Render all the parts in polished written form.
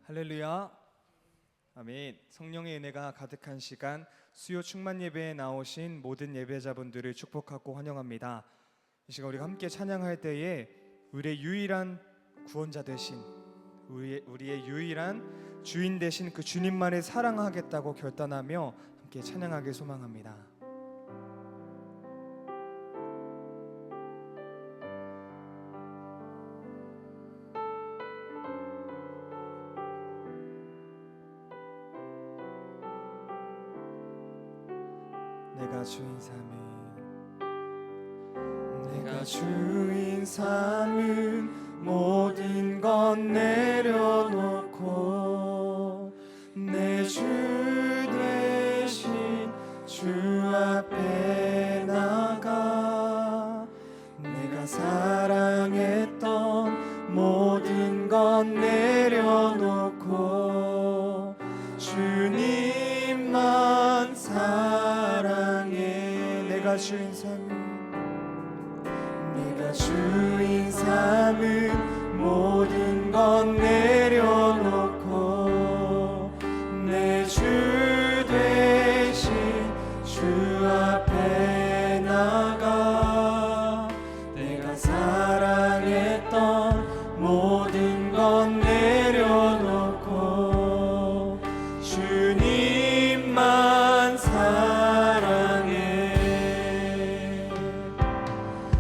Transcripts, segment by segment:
할렐루야. 아멘. 성령의 은혜가 가득한 시간, 수요 충만 예배에 나오신 모든 예배자분들을 축복하고 환영합니다. 이 시간 우리가 함께 찬양할 때에 우리의 유일한 구원자 되신, 우리의 유일한 주인 되신 그 주님만을 사랑하겠다고 결단하며 함께 찬양하길 소망합니다. 내가 주인 삼은 모든 것 내려놓고 내 주 되신 주 앞에 나가 내가 사랑했던 모든 것 내려놓고 주님만 사랑해. 내가 주인 삼은 모든 것 내려놓고 내 주 되신 주 앞에 나가 내가 사랑했던 모든 것 내려놓고 주님만 사랑해.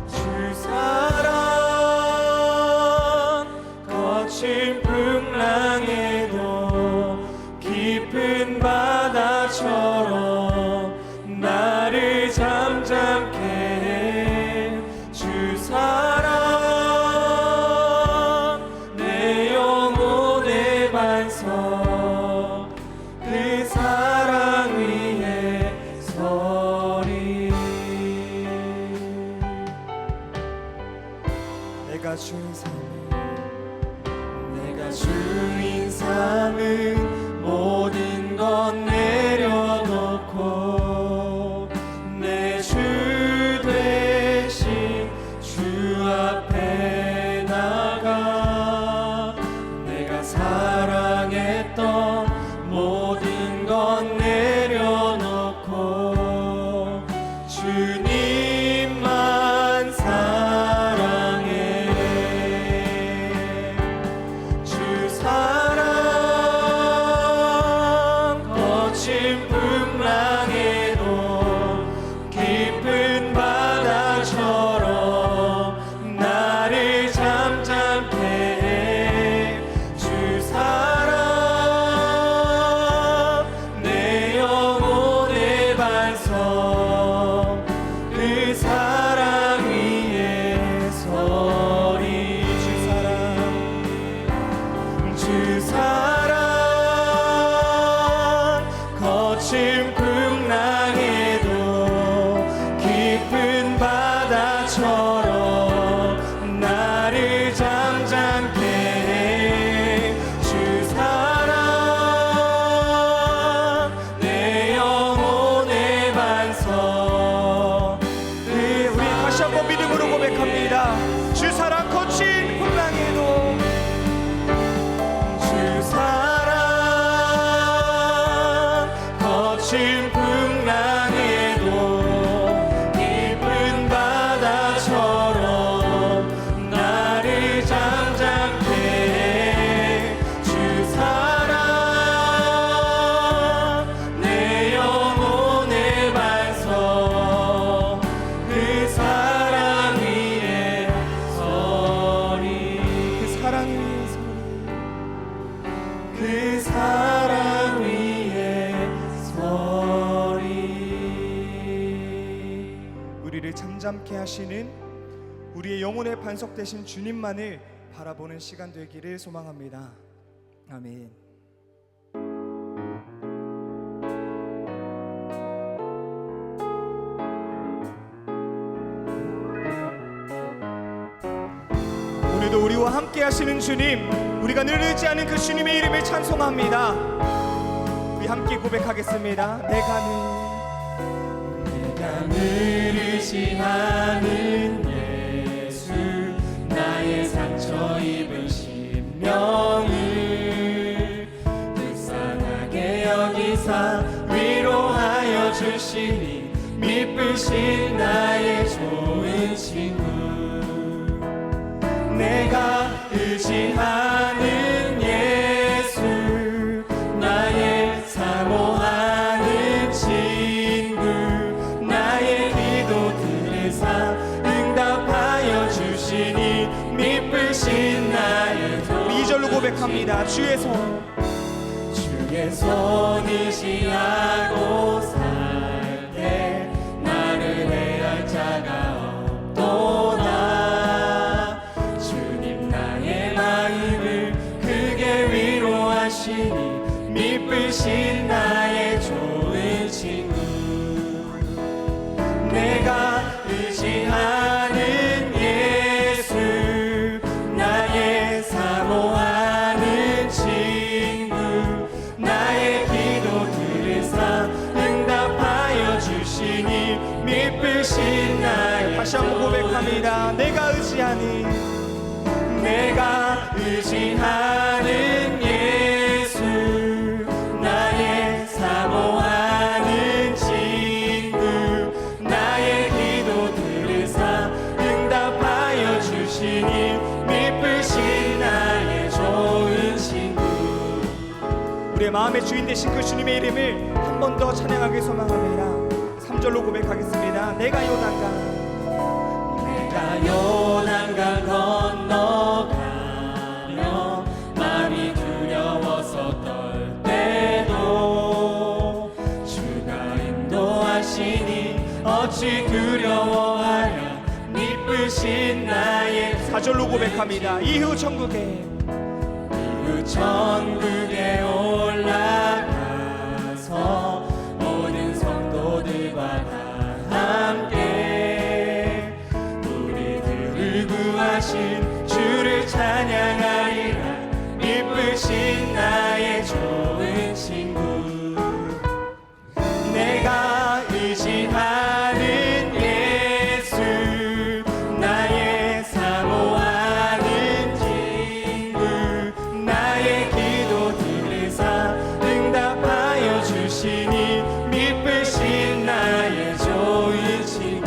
주 사랑 거친 풍랑에도 깊은 바다처럼 나를 잠잠케 해. 주 사랑 내 영혼의 반석 그 사랑 위에 서리. 내가 주인 삼은 모든 것 내려놓고 내 주 되신 주 앞에 나가 내가 사랑했던 모든 것 내려놓고 주님만 사랑해. 주 사랑 거친 풍랑에도 깊은 바다처럼 나를 잠잠케 해. 주 사랑 내 영혼의 반석 그 사랑 위에 서리. 주 사랑 거친 풍랑에도 깊은 바다처럼 나를 잠잠케 해. 주 사랑 내 영혼의 반석 우리 다시 한번 믿음으로 고백합니다. 주 사랑 거친 풍랑에도 주 사랑 거친 풍랑에도 깊은 바다처럼 나를 잠잠케 해. 주 사랑 내 영혼의 반석 그 사랑 위에 서리. 그 사랑 위에 서리. 우리를 잠잠케 하시는 우리의 영혼의 반석 되신 주님만을 바라보는 시간 되기를 소망합니다. 아멘. 오늘도 우리와 함께 하시는 주님, 우리가 늘 잊지 않은 그 주님의 이름을 찬송합니다. 우리 함께 고백하겠습니다. 내가 늘 의지하는 예수 나의 상처 입은 심령을 주시니 미쁘신 나의 좋은 친구 내가 의지하는 예수 나의 사모하는 친구 나의 기도 들으사 응답하여 주시니 미쁘신 나의 좋은 2절로 고백합니다. 주의 손 주의 손 의지하고 살 때 나를 해할 자가 없도다 주님 나의 마음을 크게 위로하시니 미쁘신 나의 좋은 친구 내가 의지하는 예수 나의 사모하는 친구 나의 기도 들으사 응답하여 주시니 미쁘신 나의 다시 한번 고백합니다. 내가 의지하는 예수 나의 사모하는 친구 나의 기도 들으사 응답하여 주시니 미쁘신 나의 좋은 친구 우리의 마음의 주인 되신 그 주님의 이름을 한 번 더 찬양하게 소망합니다. 3절로 고백하겠습니다. 내가 요단강 건너가며 마음이 두려워서 떨 때도 주가 인도하시니 어찌 두려워하랴 미쁘신 나의 4절로 고백합니다. 이후 천국에 올라가서 모든 성도들과 다 함께 우리들을 구하신 주를 찬양하리라 미쁘신 나의 좋은 친구 내가 의지하는 예수 나의 사모하는 친구 나의 기도 들으사 응답하여 주시니 미쁘신 나의 좋은 친구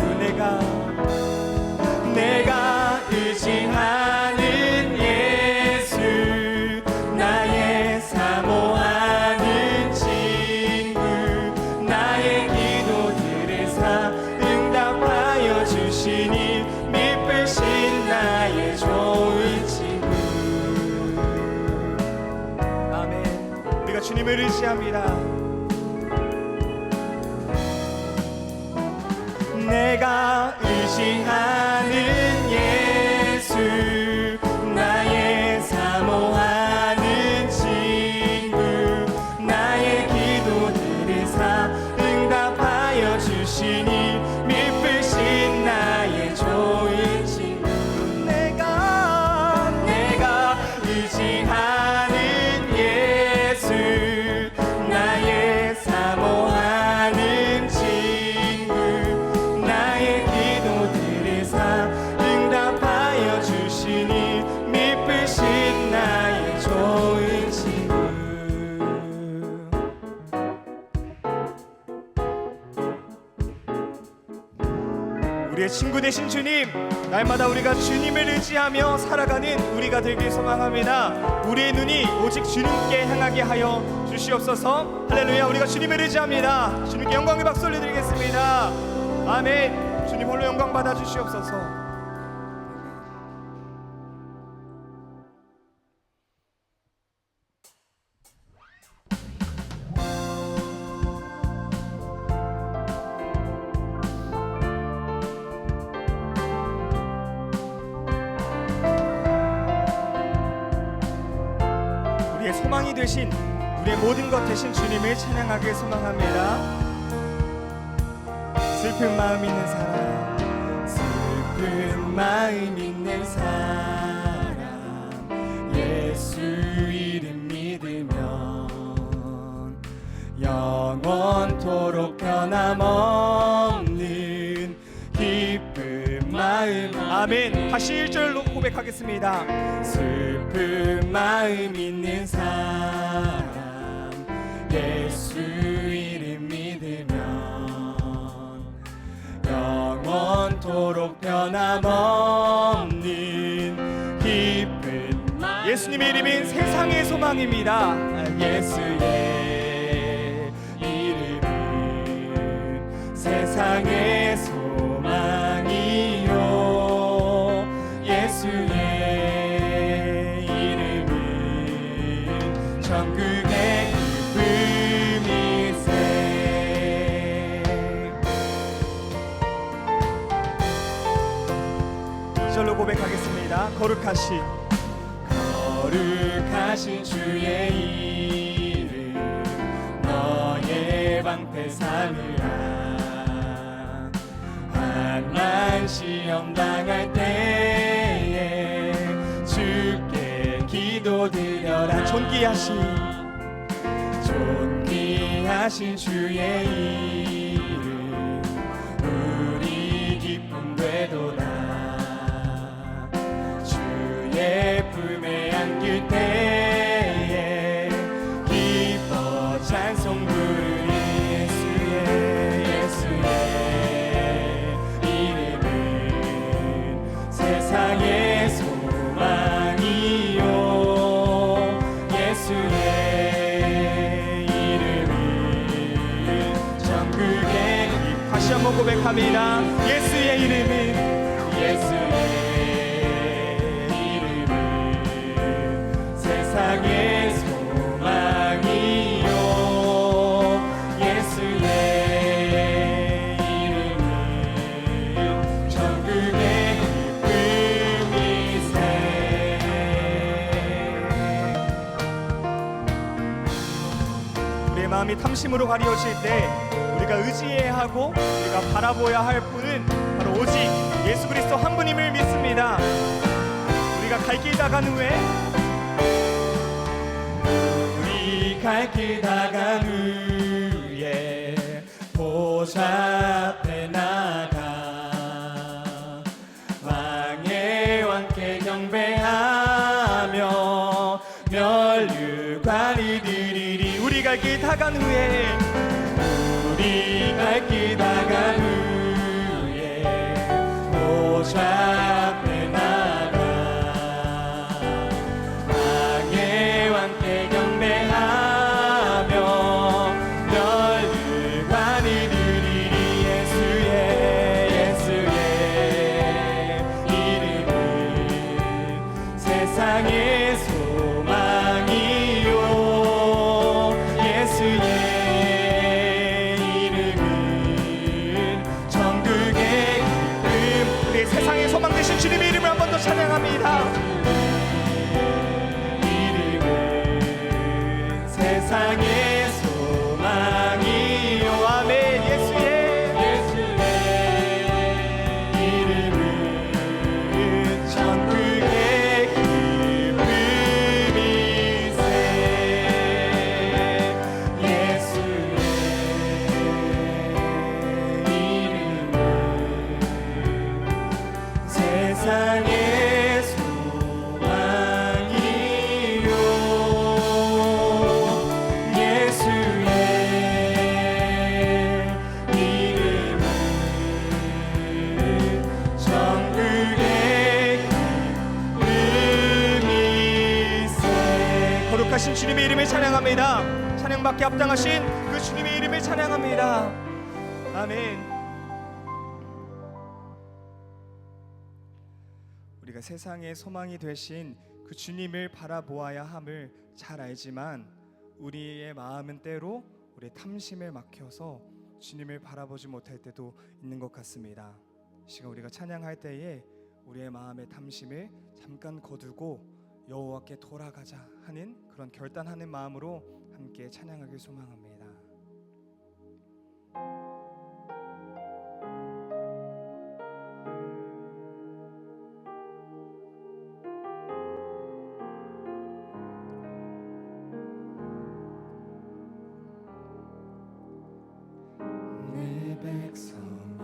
내가 의지하는 예수 나의 사모하는 친구 나의 기도 들으사 응답하여 주시니 미쁘신 나의 좋은 친구 아멘. 우리가 주님을 의지합니다. 내가 의지하는 예수 나의 사모하는 친구 나의 기도 들으사 응답하여 주시니 미쁘신 나의 좋은 친구 내가 의지하는 예수 나의 사모하는 친구 나의 기도 들으사 응답하여 주시니 미쁘신 나의 좋은 친구 우리의 친구 되신 주님, 날마다 우리가 주님을 의지하며 살아가는 우리가 되길 소망합니다. 우리의 눈이 오직 주님께 향하게 하여 주시옵소서. 할렐루야. 우리가 주님을 의지합니다. 주님께 영광의 박수 올려드리겠습니다. 아멘. 주님 홀로 영광 받아 주시옵소서. 우리의 소망이 되신, 우리의 모든 것 되신 주님을 찬양하길 소망합니다. 슬픈 마음 있는 사람, 슬픈 마음 있는 사람 예수 이름 믿으면 영원토록 변함없는 기쁜 마음 아멘. 다시 1절로 고백하겠습니다. 슬픈 마음 있는 사람 예수 이름 믿으면 영원토록 변함없는 기쁜 예수님의 이름은 세상의 소망입니다. 예수의 이름은 세상의 소망이요 예수의 이름은 천국의 기쁨일세. 2절로 고백하겠습니다. 거룩하신 주의 이름 너의 방패 삼으라. 환난 시험 당할 때에 주께 기도드려라. 존귀하신 주의 이름 우리 기쁨 되도다. 주의 품에 안길 때에 기뻐 찬송 부르리. 예수의 이름은 세상의 소망이요 예수의 이름은 천국의 다시 한번 고백합니다. 예수의 이름은 세상의 소망이요 예수의 이름은 천국의 기쁨이세. 우리의 마음이 탐심으로 가리워질 때 우리가 의지해야 하고 우리가 바라보아야 할 분은 바로 오직 예수 그리스도 한 분임을 믿습니다. 우리가 갈 길 다 간 후에 갈 길 다 간 후에 보좌 앞에 나가 왕의 왕께 경배하며 멸류관을 드리리. 우리 갈 길 다 간 후에 우리 갈 길 다 간 후에 보좌 앞에 나가 왕의 왕께 경배하며 멸류관을 드리리. 예수의 이름은 세상의 소망이요 예수의 이름은 천국의 기쁨. 우리 세상의 소망 되신 주님의 이름을 한 번 더 찬양합니다. 이름은 세상의 소망이요 아멘. 예수의 이름은 천국의 기쁨이세. 예수의 이름은 세상의 소망이요 예수의 이름은 천국의 기쁨이세. 거룩하신 주님의 이름을 찬양합니다. 찬양받게 합당하신 그 주님의 이름을 찬양합니다. 아멘. 우리가 세상의 소망이 되신 그 주님을 바라보아야 함을 잘 알지만 우리의 마음은 때로 우리의 탐심에 막혀서 주님을 바라보지 못할 때도 있는 것 같습니다. 이 시간 우리가 찬양할 때에 우리의 마음의 탐심을 잠깐 거두고 여호와께 돌아가자 하는 그런 결단하는 마음으로 함께 찬양하길 소망합니다. 내 백성이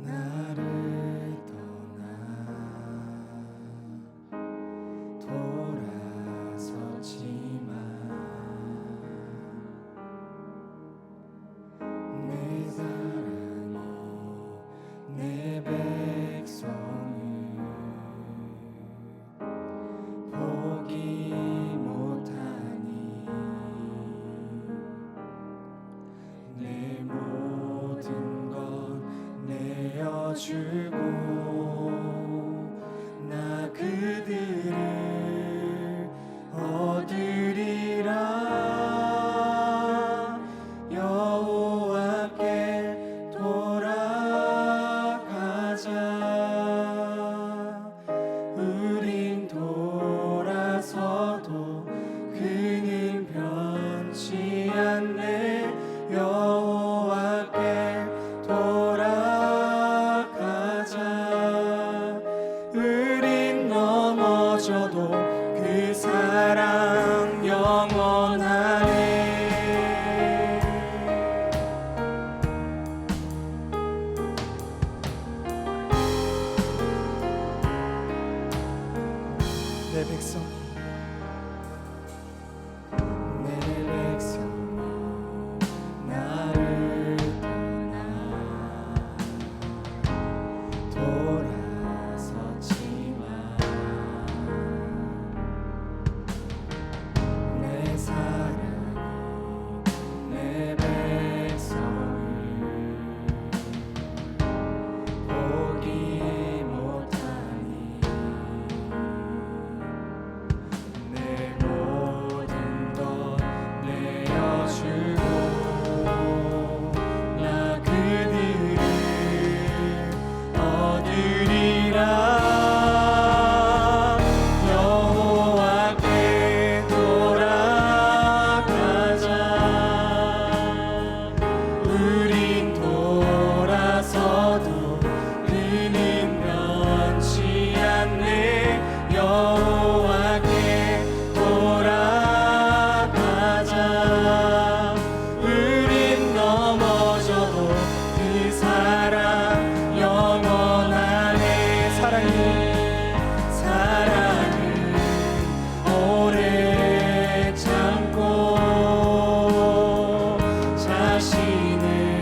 나를 떠나 돌아섰지만 내 사랑이 내 내 백성이 나를 떠나 돌아섰지만 내 사랑이 내 백성을 포기 못하니 내 모든 것 내어주고 나 그들을 얻으리라 여호와께 돌아가자 우린 돌아서도 그는 변치 않네 여호와께 돌아가자 우린 넘어져도 그 사랑 영원하네 사랑은 오래 참고 자신을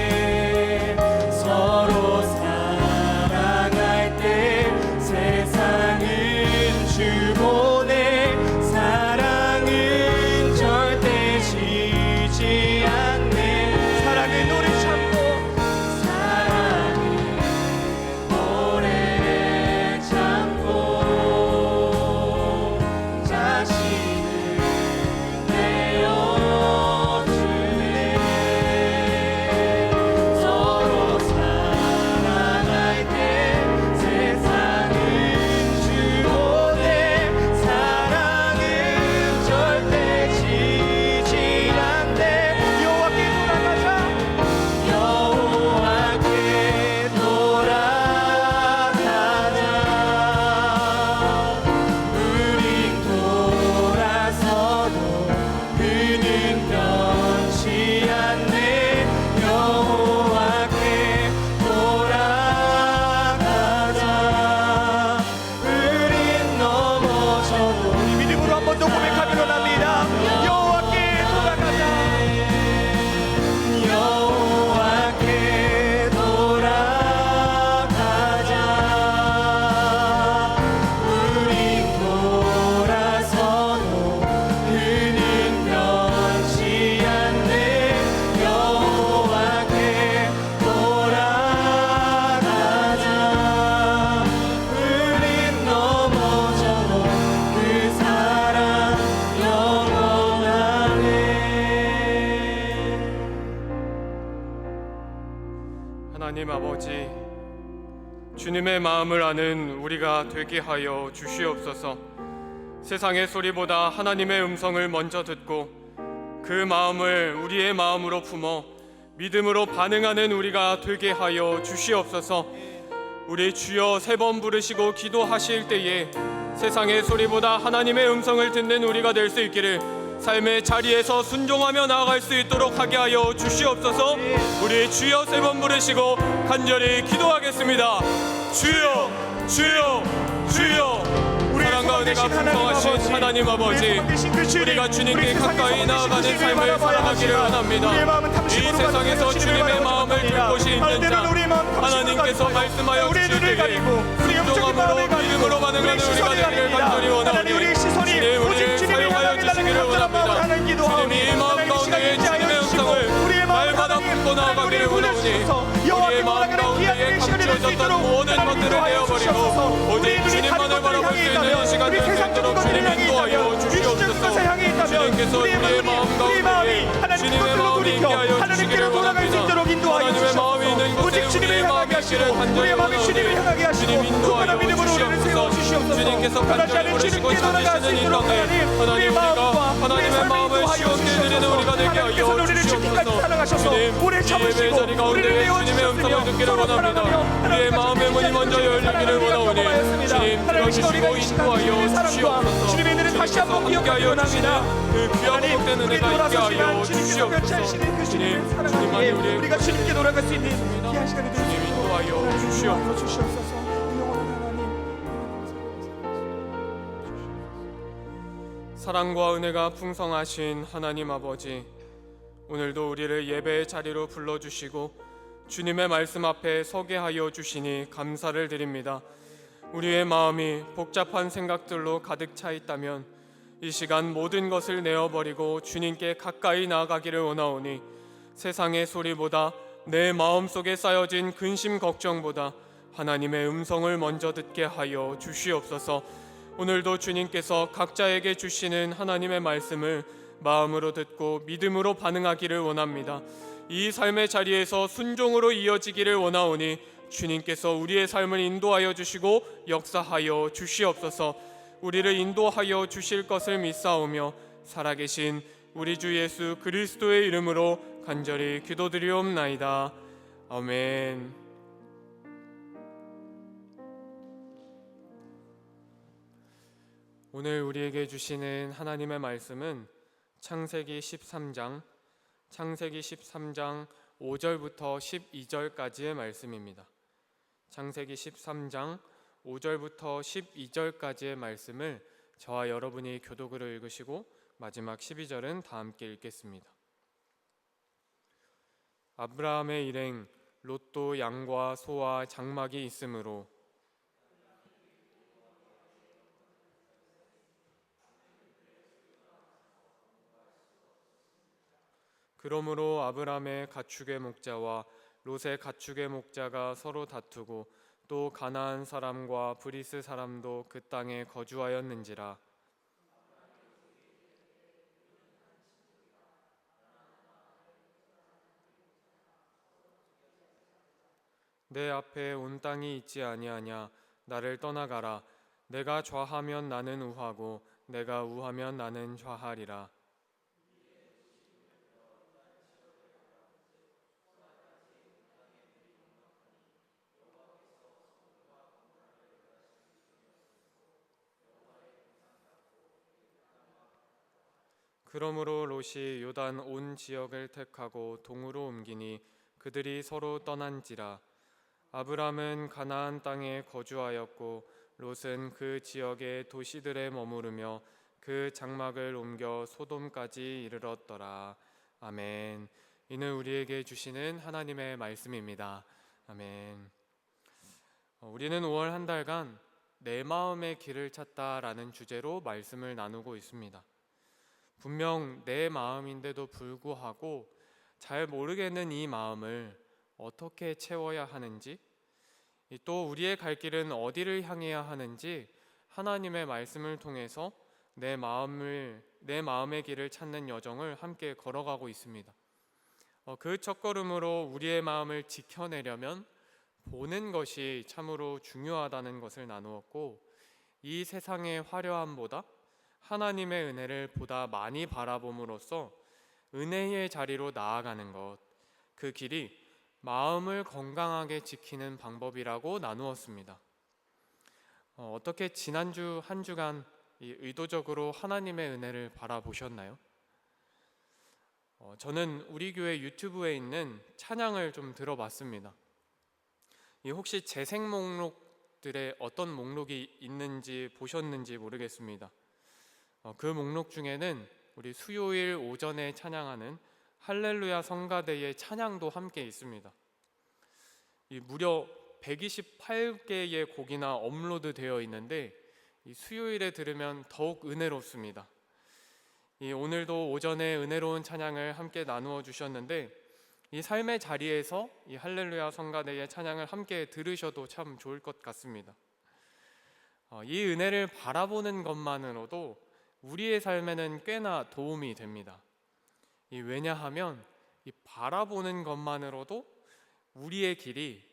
내어주네 서로 사랑할 때 세상은 주보내 사랑은 절대 지지 않네 사랑은 오래 참고 사랑은 오래 참고 자신을 내어주네 서로 사랑할 때 세상은 주보내 사랑은 절대 지지 않네 여호와께 돌아가자 여호와께 돌아가자 우린 돌아서도 그는 변치 않네 여호와께 돌아가자 우린 넘어져도 믿음으로 한 번 더 고백하기로 합니다. 여호와께 돌아가자. 여호와께 돌아가자 우린 돌아서도 그는 변치 않네 여호와께 돌아가자 우린 넘어져도 그 사랑 영원하네 하나님 아버지, 주님의 마음을 아는 우리가 되게 하여 주시옵소서. 세상의 소리보다 하나님의 음성을 먼저 듣고 그 마음을 우리의 마음으로 품어 믿음으로 반응하는 우리가 되게 하여 주시옵소서. 우리 주여 세 번 부르시고 기도하실 때에 세상의 소리보다 하나님의 음성을 듣는 우리가 될 수 있기를 삶의 자리에서 순종하며 나아갈 수 있도록 하게 하여 주시옵소서. 우리 주여 세 번 부르시고 간절히 기도하겠습니다. 주여 주여 주여. 사랑과 은혜가 풍성하신 하나님 아버지, 우리가 주님께 가까이 나아가는 삶을 살아가기를 원합니다. 이 세상에서 주님의 마음을 들고시 있는 자, 하나님께서 말씀하여 주실 때에 순종함으로 믿음으로 반응하는 우리가 되기를 간절히 원하오니 주님 우리를 사용하여 주시기를 원합니다. 주님이 이 마음 가운데에 주님의 음성을 날마다 품고 나아가기를 원하오니 우리의 마음 가운데에 감추어졌던 모든 것들을 내어버리고 오직 주님만을 바라볼 수 있는 이 시간 될 수 있도록 주님 인도하여 주시옵소서. 주님께서 우리의 마음 가운데에 주님의 마음이 있게 하여 주시기를 원합니다. 하나님의 마음이 있는 곳에 우리의 마음이 있기를 간절히 원하오니 주님 인도하여 주시옵소서. 주님께 주님께서 간절히 부르시고 찾으시는 이 땅에 하나님 우리가 하나님의 마음을 시원케 드리는 우리가 되게 하여 주시옵소서. 주님 이 예배 자리 가운데 주님의 음성을 듣기를 원합니다. 우리의 마음의 문이 먼저 열리기를 원하오니 주님 들어주시고 인도하여 주시옵소서. 주님께서 함께하여 주시는 그 귀한 복된 은혜가 있게 하여 주시옵소서. 주님 주님만이 우리가 주님께 돌아갈 수 있는 귀한 시간이 되게 주님 인도하여 주시옵소서. 사랑과 은혜가 풍성하신 하나님 아버지, 오늘도 우리를 예배의 자리로 불러주시고 주님의 말씀 앞에 서게 하여 주시니 감사를 드립니다. 우리의 마음이 복잡한 생각들로 가득 차 있다면 이 시간 모든 것을 내어버리고 주님께 가까이 나아가기를 원하오니 세상의 소리보다 내 마음속에 쌓여진 근심 걱정보다 하나님의 음성을 먼저 듣게 하여 주시옵소서. 오늘도 주님께서 각자에게 주시는 하나님의 말씀을 마음으로 듣고 믿음으로 반응하기를 원합니다. 이 삶의 자리에서 순종으로 이어지기를 원하오니 주님께서 우리의 삶을 인도하여 주시고 역사하여 주시옵소서. 우리를 인도하여 주실 것을 믿사오며 살아계신 우리 주 예수 그리스도의 이름으로 간절히 기도드리옵나이다. 아멘. 오늘 우리에게 주시는 하나님의 말씀은 창세기 13장 5절부터 12절까지의 말씀입니다. 창세기 13장 5절부터 12절까지의 말씀을 저와 여러분이 교독으로 읽으시고 마지막 12절은 다 함께 읽겠습니다. 아브라함의 일행 롯도 양과 소와 장막이 있으므로 그러므로 아브라함의 가축의 목자와 롯의 가축의 목자가 서로 다투고 또 가나안 사람과 브리스 사람도 그 땅에 거주하였는지라. 내 앞에 온 땅이 있지 아니하냐. 나를 떠나가라. 내가 좌하면 나는 우하고 내가 우하면 나는 좌하리라. 그러므로 롯이 요단 온 지역을 택하고 동으로 옮기니 그들이 서로 떠난지라. 아브람은 가나안 땅에 거주하였고 롯은 그 지역의 도시들에 머무르며 그 장막을 옮겨 소돔까지 이르렀더라. 아멘. 이는 우리에게 주시는 하나님의 말씀입니다. 아멘. 우리는 5월 한 달간 내 마음의 길을 찾다라는 주제로 말씀을 나누고 있습니다. 분명 내 마음인데도 불구하고 잘 모르겠는 이 마음을 어떻게 채워야 하는지, 또 우리의 갈 길은 어디를 향해야 하는지 하나님의 말씀을 통해서 내 마음의 길을 찾는 여정을 함께 걸어가고 있습니다. 그 첫걸음으로 우리의 마음을 지켜내려면 보는 것이 참으로 중요하다는 것을 나누었고, 이 세상의 화려함보다 하나님의 은혜를 보다 많이 바라봄으로써 은혜의 자리로 나아가는 것, 그 길이 마음을 건강하게 지키는 방법이라고 나누었습니다. 어떻게 지난주 한 주간 의도적으로 하나님의 은혜를 바라보셨나요? 저는 우리 교회 유튜브에 있는 찬양을 좀 들어봤습니다. 혹시 재생 목록들에 어떤 목록이 있는지 보셨는지 모르겠습니다. 그 목록 중에는 우리 수요일 오전에 찬양하는 할렐루야 성가대의 찬양도 함께 있습니다. 무려 128개의 곡이나 업로드 되어 있는데 수요일에 들으면 더욱 은혜롭습니다. 오늘도 오전에 은혜로운 찬양을 함께 나누어 주셨는데, 이 삶의 자리에서 이 할렐루야 성가대의 찬양을 함께 들으셔도 참 좋을 것 같습니다. 이 은혜를 바라보는 것만으로도 우리의 삶에는 꽤나 도움이 됩니다. 왜냐하면 이 바라보는 것만으로도 우리의 길이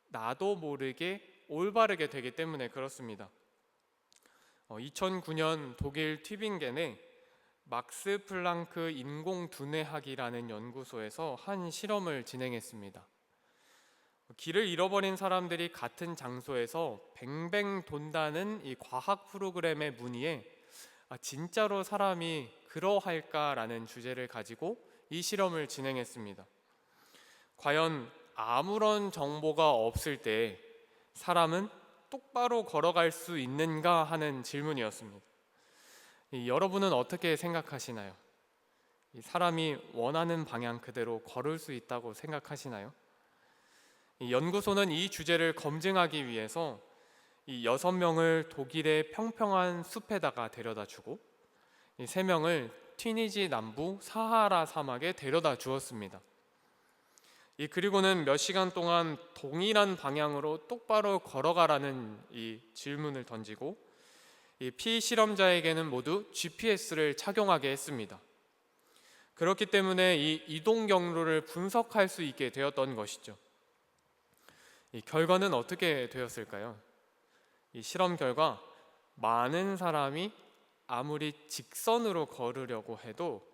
나도 모르게 올바르게 되기 때문에 그렇습니다. 2009년 독일 튜빙겐의 막스 플랑크 인공두뇌학이라는 연구소에서 한 실험을 진행했습니다. 길을 잃어버린 사람들이 같은 장소에서 뱅뱅 돈다는 이 과학 프로그램의 문의에 진짜로 사람이 그러할까라는 주제를 가지고 이 실험을 진행했습니다. 과연 아무런 정보가 없을 때 사람은 똑바로 걸어갈 수 있는가 하는 질문이었습니다. 여러분은 어떻게 생각하시나요? 사람이 원하는 방향 그대로 걸을 수 있다고 생각하시나요? 연구소는 이 주제를 검증하기 위해서 이 6명을 독일의 평평한 숲에다가 데려다 주고 이 3명을 튀니지 남부 사하라 사막에 데려다 주었습니다. 그리고는 몇 시간 동안 동일한 방향으로 똑바로 걸어가라는 이 질문을 던지고 이 피실험자에게는 모두 GPS를 착용하게 했습니다. 그렇기 때문에 이 이동 경로를 분석할 수 있게 되었던 것이죠. 이 결과는 어떻게 되었을까요? 이 실험 결과 많은 사람이 아무리 직선으로 걸으려고 해도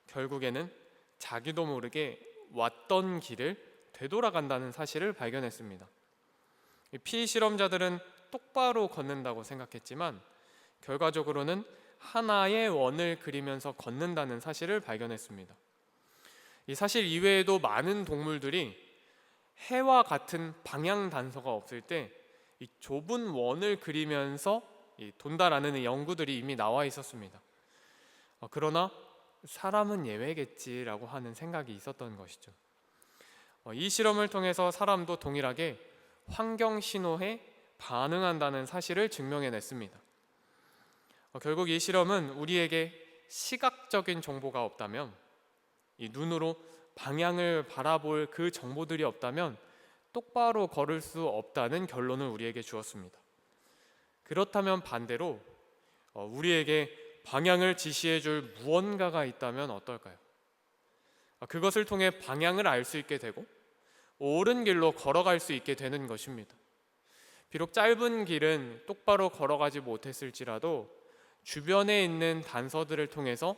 결국에는 자기도 모르게 왔던 길을 되돌아간다는 사실을 발견했습니다. 이 피실험자들은 똑바로 걷는다고 생각했지만 결과적으로는 하나의 원을 그리면서 걷는다는 사실을 발견했습니다. 이 사실 이외에도 많은 동물들이 해와 같은 방향 단서가 없을 때 이 좁은 원을 그리면서 돈다라는 연구들이 이미 나와 있었습니다. 그러나 사람은 예외겠지라고 하는 생각이 있었던 것이죠. 이 실험을 통해서 사람도 동일하게 환경 신호에 반응한다는 사실을 증명해냈습니다. 결국 이 실험은 우리에게 시각적인 정보가 없다면, 이 눈으로 방향을 바라볼 그 정보들이 없다면 똑바로 걸을 수 없다는 결론을 우리에게 주었습니다. 그렇다면 반대로 우리에게 방향을 지시해 줄 무언가가 있다면 어떨까요? 그것을 통해 방향을 알 수 있게 되고 옳은 길로 걸어갈 수 있게 되는 것입니다. 비록 짧은 길은 똑바로 걸어가지 못했을지라도 주변에 있는 단서들을 통해서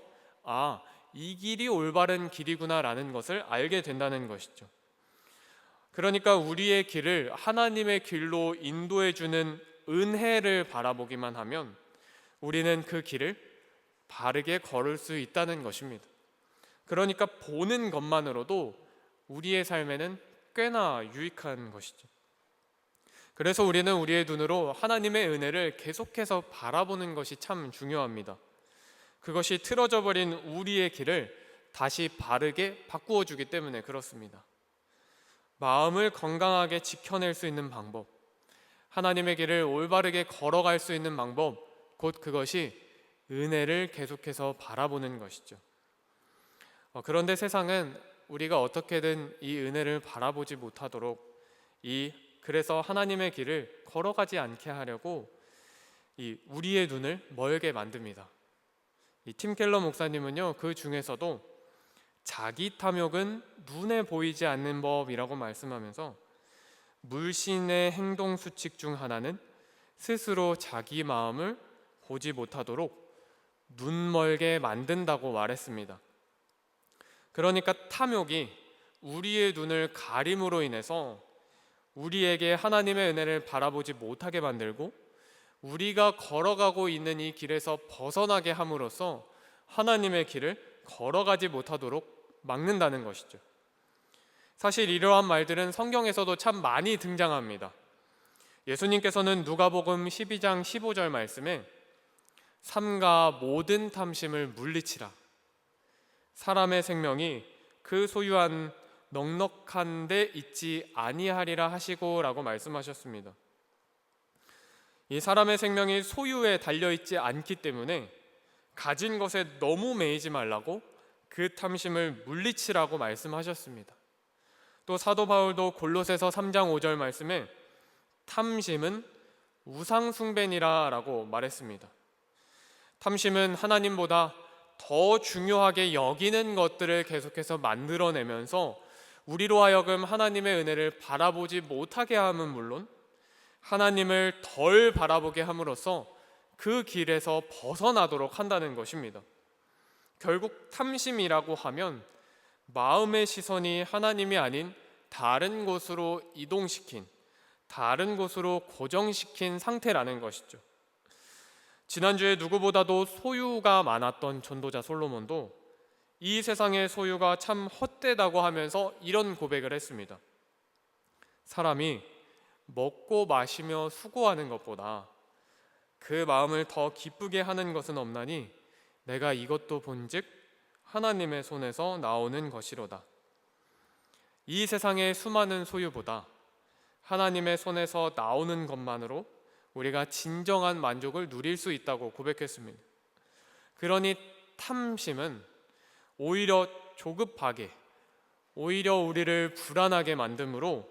이 길이 올바른 길이구나라는 것을 알게 된다는 것이죠. 그러니까 우리의 길을 하나님의 길로 인도해 주는 은혜를 바라보기만 하면 우리는 그 길을 바르게 걸을 수 있다는 것입니다. 그러니까 보는 것만으로도 우리의 삶에는 꽤나 유익한 것이죠. 그래서 우리는 우리의 눈으로 하나님의 은혜를 계속해서 바라보는 것이 참 중요합니다. 그것이 틀어져 버린 우리의 길을 다시 바르게 바꾸어 주기 때문에 그렇습니다. 마음을 건강하게 지켜낼 수 있는 방법, 하나님의 길을 올바르게 걸어갈 수 있는 방법, 곧 그것이 은혜를 계속해서 바라보는 것이죠. 그런데 세상은 우리가 어떻게든 이 은혜를 바라보지 못하도록 그래서 하나님의 길을 걸어가지 않게 하려고 우리의 눈을 멀게 만듭니다. 팀 켈러 목사님은요, 그 중에서도 자기 탐욕은 눈에 보이지 않는 법이라고 말씀하면서 물신의 행동 수칙 중 하나는 스스로 자기 마음을 보지 못하도록 눈멀게 만든다고 말했습니다. 그러니까 탐욕이 우리의 눈을 가림으로 인해서 우리에게 하나님의 은혜를 바라보지 못하게 만들고 우리가 걸어가고 있는 이 길에서 벗어나게 함으로써 하나님의 길을 걸어가지 못하도록 막는다는 것이죠. 사실 이러한 말들은 성경에서도 참 많이 등장합니다. 예수님께서는 누가복음 12장 15절 말씀에 삼가 모든 탐심을 물리치라, 사람의 생명이 그 소유한 넉넉한 데 있지 아니하리라 하시고 라고 말씀하셨습니다. 이 사람의 생명이 소유에 달려있지 않기 때문에 가진 것에 너무 매이지 말라고 그 탐심을 물리치라고 말씀하셨습니다. 또 사도 바울도 골로새서 3장 5절 말씀에 탐심은 우상 숭배니라 라고 말했습니다. 탐심은 하나님보다 더 중요하게 여기는 것들을 계속해서 만들어내면서 우리로 하여금 하나님의 은혜를 바라보지 못하게 함은 물론 하나님을 덜 바라보게 함으로써 그 길에서 벗어나도록 한다는 것입니다. 결국 탐심이라고 하면 마음의 시선이 하나님이 아닌 다른 곳으로 이동시킨, 다른 곳으로 고정시킨 상태라는 것이죠. 지난주에 누구보다도 소유가 많았던 전도자 솔로몬도 이 세상의 소유가 참 헛되다고 하면서 이런 고백을 했습니다. 사람이 먹고 마시며 수고하는 것보다 그 마음을 더 기쁘게 하는 것은 없나니 내가 이것도 본즉 하나님의 손에서 나오는 것이로다. 이 세상의 수많은 소유보다 하나님의 손에서 나오는 것만으로 우리가 진정한 만족을 누릴 수 있다고 고백했습니다. 그러니 탐심은 오히려 조급하게, 오히려 우리를 불안하게 만드므로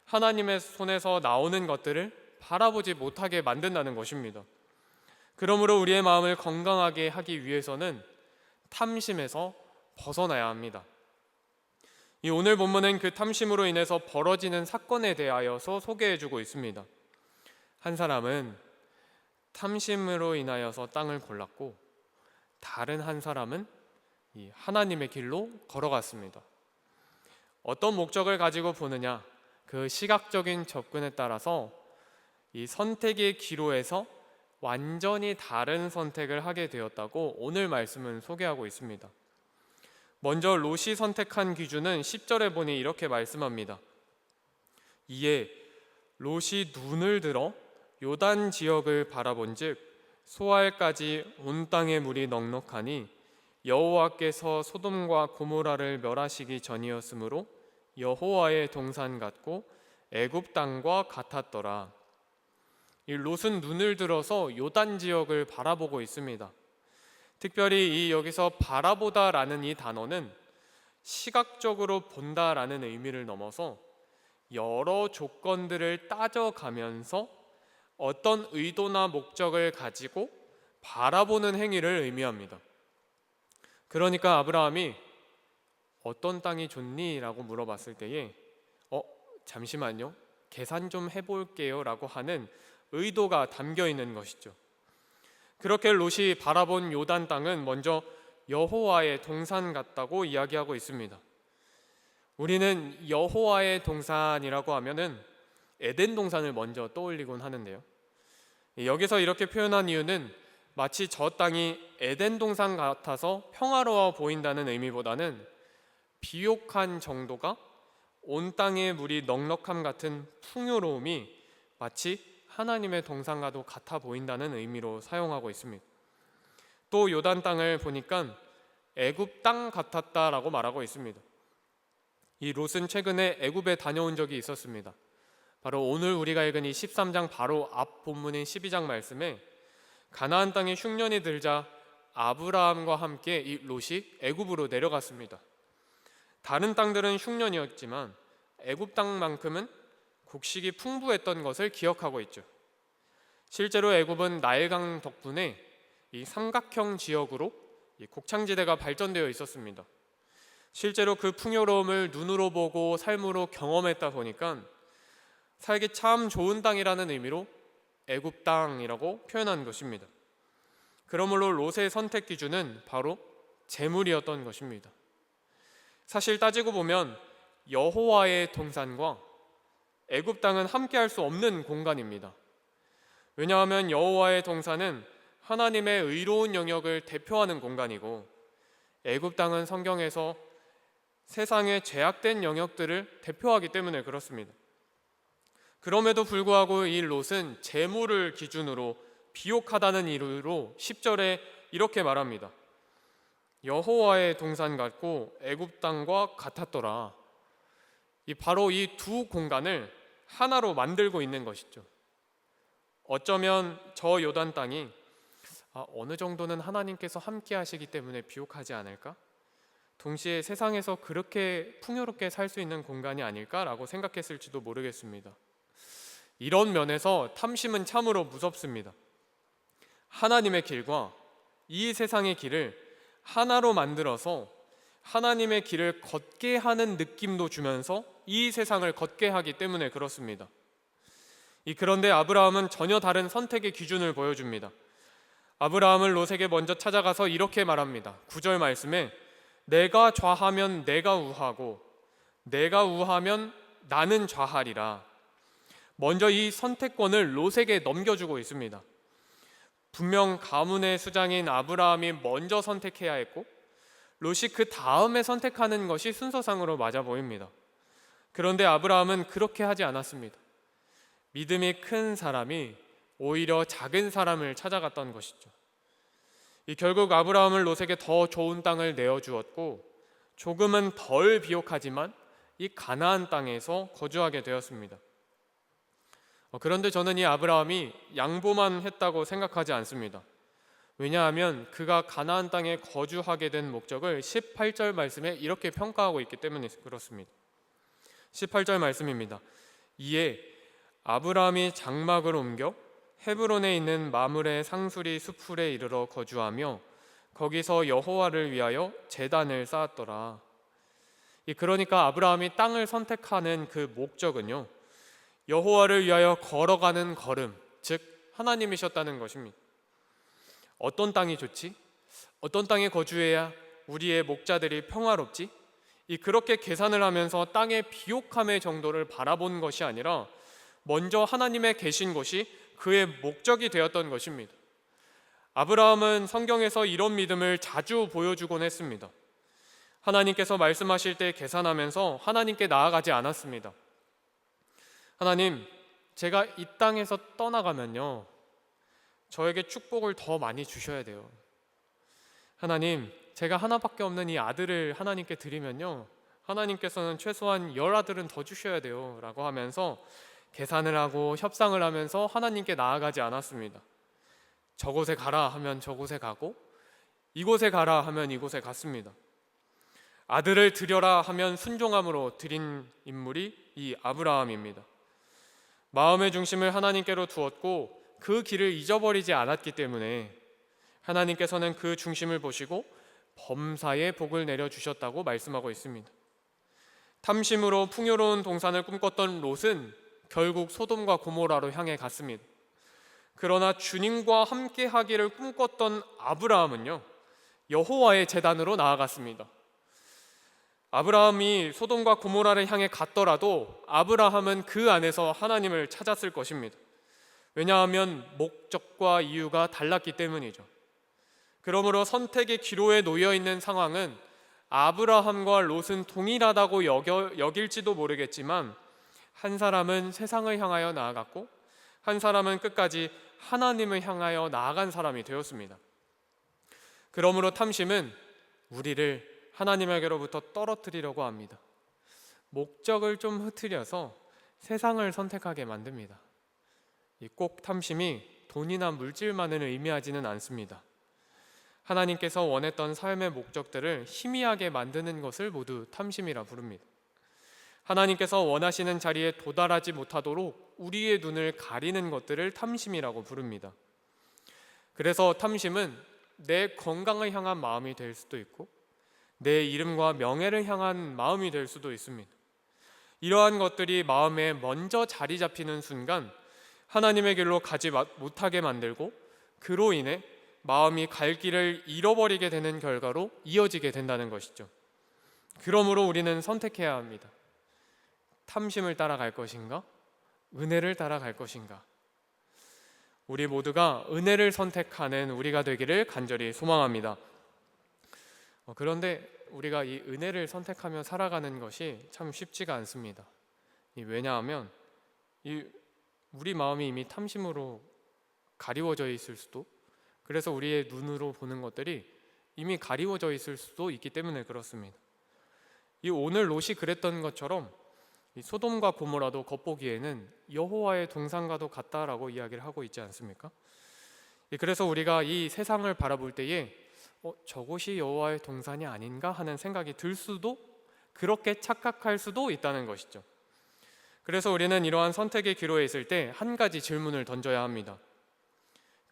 하나님의 손에서 나오는 것들을 바라보지 못하게 만든다는 것입니다. 그러므로 우리의 마음을 건강하게 하기 위해서는 탐심에서 벗어나야 합니다. 이 오늘 본문은 그 탐심으로 인해서 벌어지는 사건에 대하여서 소개해주고 있습니다. 한 사람은 탐심으로 인하여서 땅을 골랐고 다른 한 사람은 이 하나님의 길로 걸어갔습니다. 어떤 목적을 가지고 보느냐, 그 시각적인 접근에 따라서 이 선택의 기로에서 완전히 다른 선택을 하게 되었다고 오늘 말씀은 소개하고 있습니다. 먼저 롯이 선택한 기준은 10절에 보니 이렇게 말씀합니다. 이에 롯이 눈을 들어 요단 지역을 바라본즉 소알까지 온 땅의 물이 넉넉하니 여호와께서 소돔과 고모라를 멸하시기 전이었으므로 여호와의 동산 같고 애굽 땅과 같았더라. 이 롯은 눈을 들어서 요단 지역을 바라보고 있습니다. 특별히 이 여기서 바라보다라는 이 단어는 시각적으로 본다라는 의미를 넘어서 여러 조건들을 따져가면서 어떤 의도나 목적을 가지고 바라보는 행위를 의미합니다. 그러니까 아브라함이 어떤 땅이 좋니? 라고 물어봤을 때에 잠시만요, 계산 좀 해볼게요 라고 하는 의도가 담겨 있는 것이죠. 그렇게 롯이 바라본 요단 땅은 먼저 여호와의 동산 같다고 이야기하고 있습니다. 우리는 여호와의 동산이라고 하면은 에덴 동산을 먼저 떠올리곤 하는데요. 여기서 이렇게 표현한 이유는 마치 저 땅이 에덴 동산 같아서 평화로워 보인다는 의미보다는 비옥한 정도가 온 땅의 물이 넉넉함 같은 풍요로움이 마치 하나님의 동산과도 같아 보인다는 의미로 사용하고 있습니다. 또 요단 땅을 보니까 애굽 땅 같았다라고 말하고 있습니다. 이 롯은 최근에 애굽에 다녀온 적이 있었습니다. 바로 오늘 우리가 읽은 이 13장 바로 앞 본문인 12장 말씀에 가나안 땅에 흉년이 들자 아브라함과 함께 이 롯이 애굽으로 내려갔습니다. 다른 땅들은 흉년이었지만 애굽 땅만큼은 곡식이 풍부했던 것을 기억하고 있죠. 실제로 애굽은 나일강 덕분에 이 삼각형 지역으로 이 곡창지대가 발전되어 있었습니다. 실제로 그 풍요로움을 눈으로 보고 삶으로 경험했다 보니까 살기 참 좋은 땅이라는 의미로 애굽 땅이라고 표현한 것입니다. 그러므로 롯의 선택 기준은 바로 재물이었던 것입니다. 사실 따지고 보면 여호와의 동산과 애굽 땅은 함께할 수 없는 공간입니다. 왜냐하면 여호와의 동산은 하나님의 의로운 영역을 대표하는 공간이고 애굽 땅은 성경에서 세상의 죄악된 영역들을 대표하기 때문에 그렇습니다. 그럼에도 불구하고 이 롯은 재물을 기준으로 비옥하다는 이유로 10절에 이렇게 말합니다. 여호와의 동산 같고 애굽 땅과 같았더라. 바로 이 두 공간을 하나로 만들고 있는 것이죠. 어쩌면 저 요단 땅이 어느 정도는 하나님께서 함께 하시기 때문에 비옥하지 않을까? 동시에 세상에서 그렇게 풍요롭게 살 수 있는 공간이 아닐까라고 생각했을지도 모르겠습니다. 이런 면에서 탐심은 참으로 무섭습니다. 하나님의 길과 이 세상의 길을 하나로 만들어서 하나님의 길을 걷게 하는 느낌도 주면서 이 세상을 걷게 하기 때문에 그렇습니다. 그런데 아브라함은 전혀 다른 선택의 기준을 보여줍니다. 아브라함은 롯에게 먼저 찾아가서 이렇게 말합니다. 9절 말씀에 내가 좌하면 내가 우하고 내가 우하면 나는 좌하리라. 먼저 이 선택권을 롯에게 넘겨주고 있습니다. 분명 가문의 수장인 아브라함이 먼저 선택해야 했고 롯이 그 다음에 선택하는 것이 순서상으로 맞아 보입니다. 그런데 아브라함은 그렇게 하지 않았습니다. 믿음이 큰 사람이 오히려 작은 사람을 찾아갔던 것이죠. 결국 아브라함은 롯에게 더 좋은 땅을 내어주었고 조금은 덜 비옥하지만 이 가나안 땅에서 거주하게 되었습니다. 그런데 저는 이 아브라함이 양보만 했다고 생각하지 않습니다. 왜냐하면 그가 가나안 땅에 거주하게 된 목적을 18절 말씀에 이렇게 평가하고 있기 때문에 그렇습니다. 18절 말씀입니다. 이에 아브라함이 장막을 옮겨 헤브론에 있는 마므레 상수리 수풀에 이르러 거주하며 거기서 여호와를 위하여 제단을 쌓았더라. 그러니까 아브라함이 땅을 선택하는 그 목적은요, 여호와를 위하여 걸어가는 걸음, 즉 하나님이셨다는 것입니다. 어떤 땅이 좋지? 어떤 땅에 거주해야 우리의 목자들이 평화롭지? 그렇게 계산을 하면서 땅의 비옥함의 정도를 바라본 것이 아니라 먼저 하나님의 계신 곳이 그의 목적이 되었던 것입니다. 아브라함은 성경에서 이런 믿음을 자주 보여주곤 했습니다. 하나님께서 말씀하실 때 계산하면서 하나님께 나아가지 않았습니다. 하나님, 제가 이 땅에서 떠나가면요, 저에게 축복을 더 많이 주셔야 돼요. 하나님, 제가 하나밖에 없는 이 아들을 하나님께 드리면요, 하나님께서는 최소한 10아들은 더 주셔야 돼요 라고 하면서 계산을 하고 협상을 하면서 하나님께 나아가지 않았습니다. 저곳에 가라 하면 저곳에 가고 이곳에 가라 하면 이곳에 갔습니다. 아들을 드려라 하면 순종함으로 드린 인물이 이 아브라함입니다. 마음의 중심을 하나님께로 두었고 그 길을 잊어버리지 않았기 때문에 하나님께서는 그 중심을 보시고 범사에 복을 내려주셨다고 말씀하고 있습니다. 탐심으로 풍요로운 동산을 꿈꿨던 롯은 결국 소돔과 고모라로 향해 갔습니다. 그러나 주님과 함께 하기를 꿈꿨던 아브라함은요, 여호와의 제단으로 나아갔습니다. 아브라함이 소돔과 고모라를 향해 갔더라도 아브라함은 그 안에서 하나님을 찾았을 것입니다. 왜냐하면 목적과 이유가 달랐기 때문이죠. 그러므로 선택의 기로에 놓여 있는 상황은 아브라함과 롯은 동일하다고 여길지도 모르겠지만 한 사람은 세상을 향하여 나아갔고 한 사람은 끝까지 하나님을 향하여 나아간 사람이 되었습니다. 그러므로 탐심은 우리를 하나님에게로부터 떨어뜨리려고 합니다. 목적을 좀 흐트려서 세상을 선택하게 만듭니다. 꼭 탐심이 돈이나 물질만을 의미하지는 않습니다. 하나님께서 원했던 삶의 목적들을 희미하게 만드는 것을 모두 탐심이라 부릅니다. 하나님께서 원하시는 자리에 도달하지 못하도록 우리의 눈을 가리는 것들을 탐심이라고 부릅니다. 그래서 탐심은 내 건강을 향한 마음이 될 수도 있고 내 이름과 명예를 향한 마음이 될 수도 있습니다. 이러한 것들이 마음에 먼저 자리 잡히는 순간 하나님의 길로 가지 못하게 만들고 그로 인해 마음이 갈 길을 잃어버리게 되는 결과로 이어지게 된다는 것이죠. 그러므로 우리는 선택해야 합니다. 탐심을 따라갈 것인가? 은혜를 따라갈 것인가? 우리 모두가 은혜를 선택하는 우리가 되기를 간절히 소망합니다. 그런데 우리가 이 은혜를 선택하며 살아가는 것이 참 쉽지가 않습니다. 왜냐하면 우리 마음이 이미 탐심으로 가리워져 있을 수도, 그래서 우리의 눈으로 보는 것들이 이미 가리워져 있을 수도 있기 때문에 그렇습니다. 오늘 롯이 그랬던 것처럼 소돔과 고모라도 겉보기에는 여호와의 동산과도 같다라고 이야기를 하고 있지 않습니까? 그래서 우리가 이 세상을 바라볼 때에 저곳이 여호와의 동산이 아닌가 하는 생각이 들 수도, 그렇게 착각할 수도 있다는 것이죠. 그래서 우리는 이러한 선택의 기로에 있을 때 한 가지 질문을 던져야 합니다.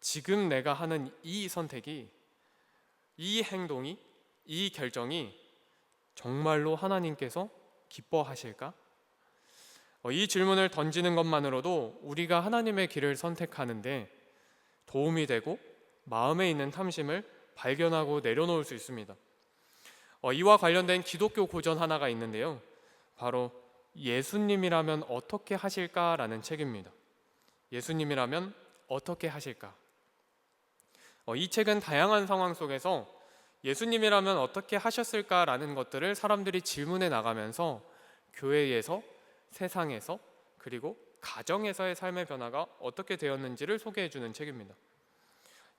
지금 내가 하는 이 선택이, 이 행동이, 이 결정이 정말로 하나님께서 기뻐하실까? 이 질문을 던지는 것만으로도 우리가 하나님의 길을 선택하는데 도움이 되고 마음에 있는 탐심을 발견하고 내려놓을 수 있습니다. 이와 관련된 기독교 고전 하나가 있는데요. 바로 예수님이라면 어떻게 하실까라는 책입니다. 예수님이라면 어떻게 하실까? 이 책은 다양한 상황 속에서 예수님이라면 어떻게 하셨을까라는 것들을 사람들이 질문해 나가면서 교회에서, 세상에서, 그리고 가정에서의 삶의 변화가 어떻게 되었는지를 소개해 주는 책입니다.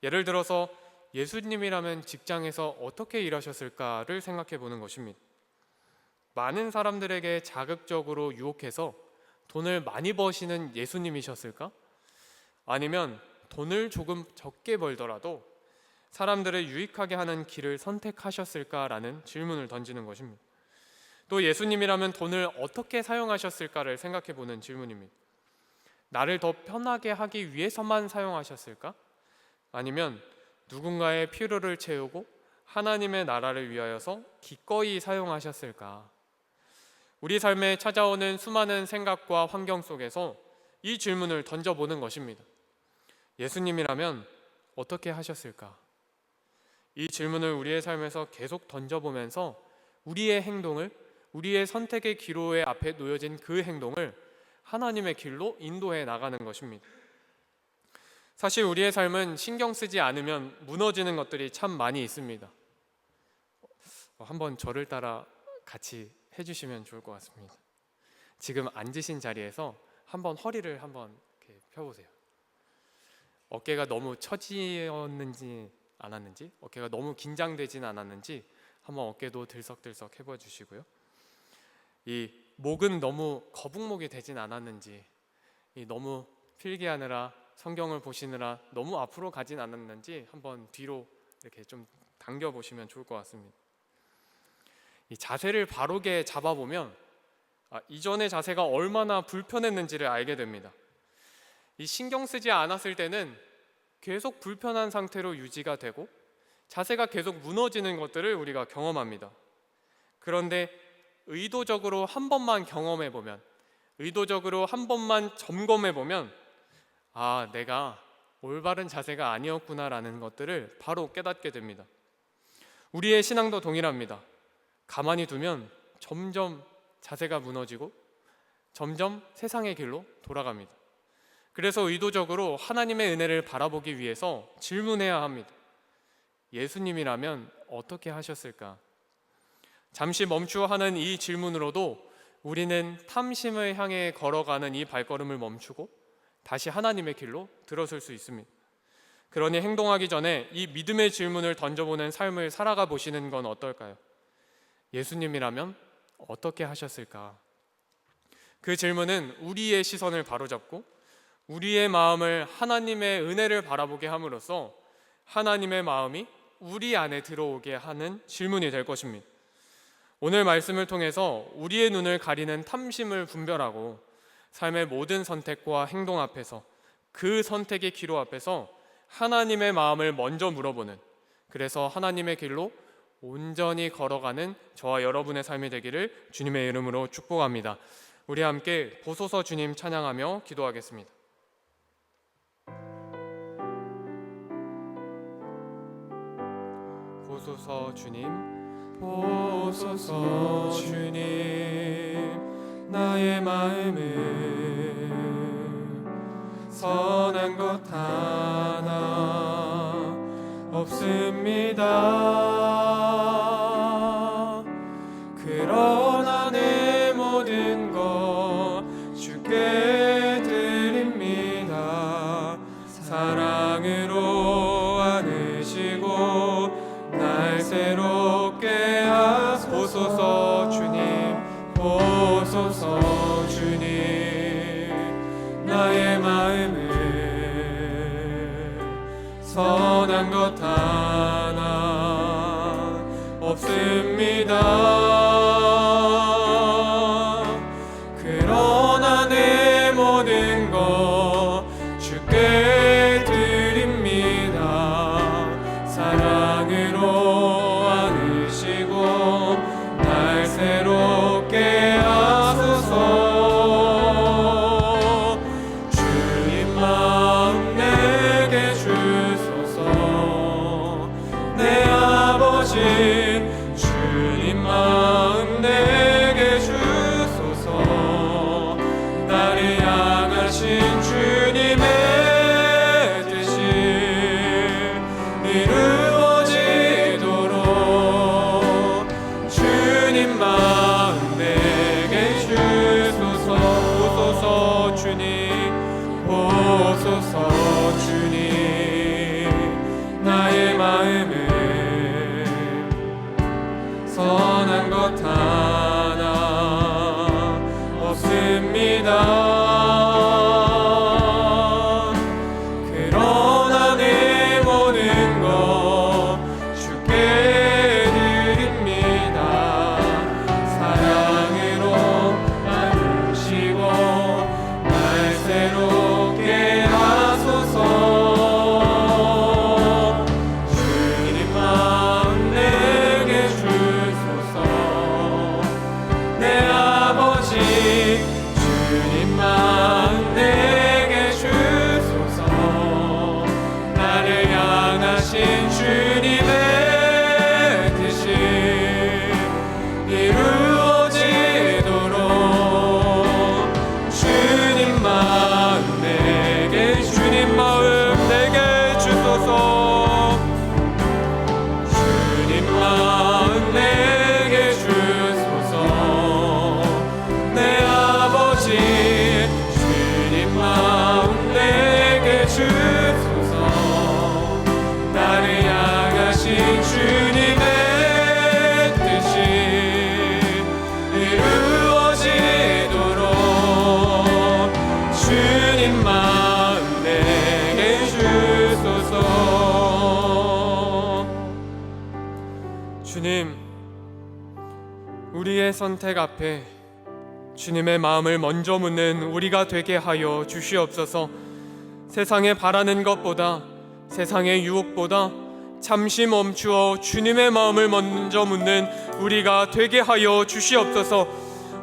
예를 들어서 예수님이라면 직장에서 어떻게 일하셨을까를 생각해 보는 것입니다. 많은 사람들에게 자극적으로 유혹해서 돈을 많이 버시는 예수님이셨을까? 아니면 돈을 조금 적게 벌더라도 사람들을 유익하게 하는 길을 선택하셨을까라는 질문을 던지는 것입니다. 또 예수님이라면 돈을 어떻게 사용하셨을까를 생각해 보는 질문입니다. 나를 더 편하게 하기 위해서만 사용하셨을까? 아니면 누군가의 필요를 채우고 하나님의 나라를 위하여서 기꺼이 사용하셨을까? 우리 삶에 찾아오는 수많은 생각과 환경 속에서 이 질문을 던져보는 것입니다. 예수님이라면 어떻게 하셨을까? 이 질문을 우리의 삶에서 계속 던져보면서 우리의 행동을, 우리의 선택의 기로에 앞에 놓여진 그 행동을 하나님의 길로 인도해 나가는 것입니다. 사실 우리의 삶은 신경 쓰지 않으면 무너지는 것들이 참 많이 있습니다. 한번 저를 따라 같이 해주시면 좋을 것 같습니다. 지금 앉으신 자리에서 한번 허리를 한번 이렇게 펴보세요. 어깨가 너무 처지었는지 않았는지, 어깨가 너무 긴장되진 않았는지 한번 어깨도 들썩들썩 해봐 주시고요. 이 목은 너무 거북목이 되진 않았는지, 너무 필기하느라 성경을 보시느라 너무 앞으로 가진 않았는지 한번 뒤로 이렇게 좀 당겨 보시면 좋을 것 같습니다. 이 자세를 바르게 잡아보면 이전의 자세가 얼마나 불편했는지를 알게 됩니다. 이 신경 쓰지 않았을 때는 계속 불편한 상태로 유지가 되고 자세가 계속 무너지는 것들을 우리가 경험합니다. 그런데 의도적으로 한 번만 경험해 보면, 의도적으로 한 번만 점검해 보면 내가 올바른 자세가 아니었구나라는 것들을 바로 깨닫게 됩니다. 우리의 신앙도 동일합니다. 가만히 두면 점점 자세가 무너지고 점점 세상의 길로 돌아갑니다. 그래서 의도적으로 하나님의 은혜를 바라보기 위해서 질문해야 합니다. 예수님이라면 어떻게 하셨을까? 잠시 멈추어 하는 이 질문으로도 우리는 탐심을 향해 걸어가는 이 발걸음을 멈추고 다시 하나님의 길로 들어설 수 있습니다. 그러니 행동하기 전에 이 믿음의 질문을 던져보는 삶을 살아가 보시는 건 어떨까요? 예수님이라면 어떻게 하셨을까? 그 질문은 우리의 시선을 바로잡고 우리의 마음을 하나님의 은혜를 바라보게 함으로써 하나님의 마음이 우리 안에 들어오게 하는 질문이 될 것입니다. 오늘 말씀을 통해서 우리의 눈을 가리는 탐심을 분별하고 삶의 모든 선택과 행동 앞에서, 그 선택의 기로 앞에서 하나님의 마음을 먼저 물어보는, 그래서 하나님의 길로 온전히 걸어가는 저와 여러분의 삶이 되기를 주님의 이름으로 축복합니다. 우리 함께 보소서 주님 찬양하며 기도하겠습니다. 보소서 주님, 보소서 주님, 나의 마음을 선한 것 하나 없습니다. 그러나 내 모든 것 주께 드립니다. 사랑으로 안으시고 날 새롭게 하소서. 주님, 보소서 주님, 나의 마음을 선한 것 하나 없습니다. 그러나 내 모든 것 주께 드립니다. 사랑으로 안으시고 날 새롭게 하소서. 주님 마음 내게 주소서. 주님 마음 내게 주소서. 나를 향하신 주님의 뜻이 이루어지도록 주님 마음 내게 주소서. 보소서 주님, 보소서 주님, 나의 마음을 선한 것 하나 없습니다. 그러나 내 모든 것 주께 드립니다. 사랑으로 안으시고 날 새롭게 하소서. 주님 마음 내게 주소서. 내 아버지 주님 마음 내게 주소서. 나를 향하신 주님의 뜻이 이루어지도록 주님 마음 내게, 주님 마음 내게 주소서. 주님 마음 내게 주소서. 내 아버지 주님 마음 내게 주소서. 나를 향하신 주님의 뜻이 이루어지도록 주님 마음 내게 주소서. 주님, 우리의 선택 앞에 주님의 마음을 먼저 묻는 우리가 되게 하여 주시옵소서. 세상에 바라는 것보다, 세상의 유혹보다 잠시 멈추어 주님의 마음을 먼저 묻는 우리가 되게 하여 주시옵소서.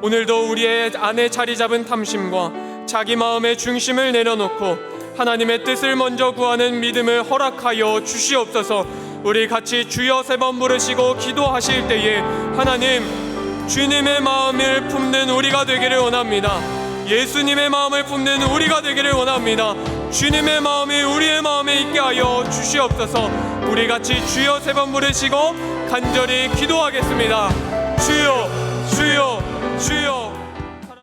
오늘도 우리의 안에 자리 잡은 탐심과 자기 마음의 중심을 내려놓고 하나님의 뜻을 먼저 구하는 믿음을 허락하여 주시옵소서. 우리 같이 주여 3번 부르시고 기도하실 때에 하나님, 주님의 마음을 품는 우리가 되기를 원합니다. 예수님의 마음을 품는 우리가 되기를 원합니다. 주님의 마음이 우리의 마음에 있게 하여 주시옵소서. 우리 같이 주여 3번 부르시고 간절히 기도하겠습니다. 주여, 주여, 주여.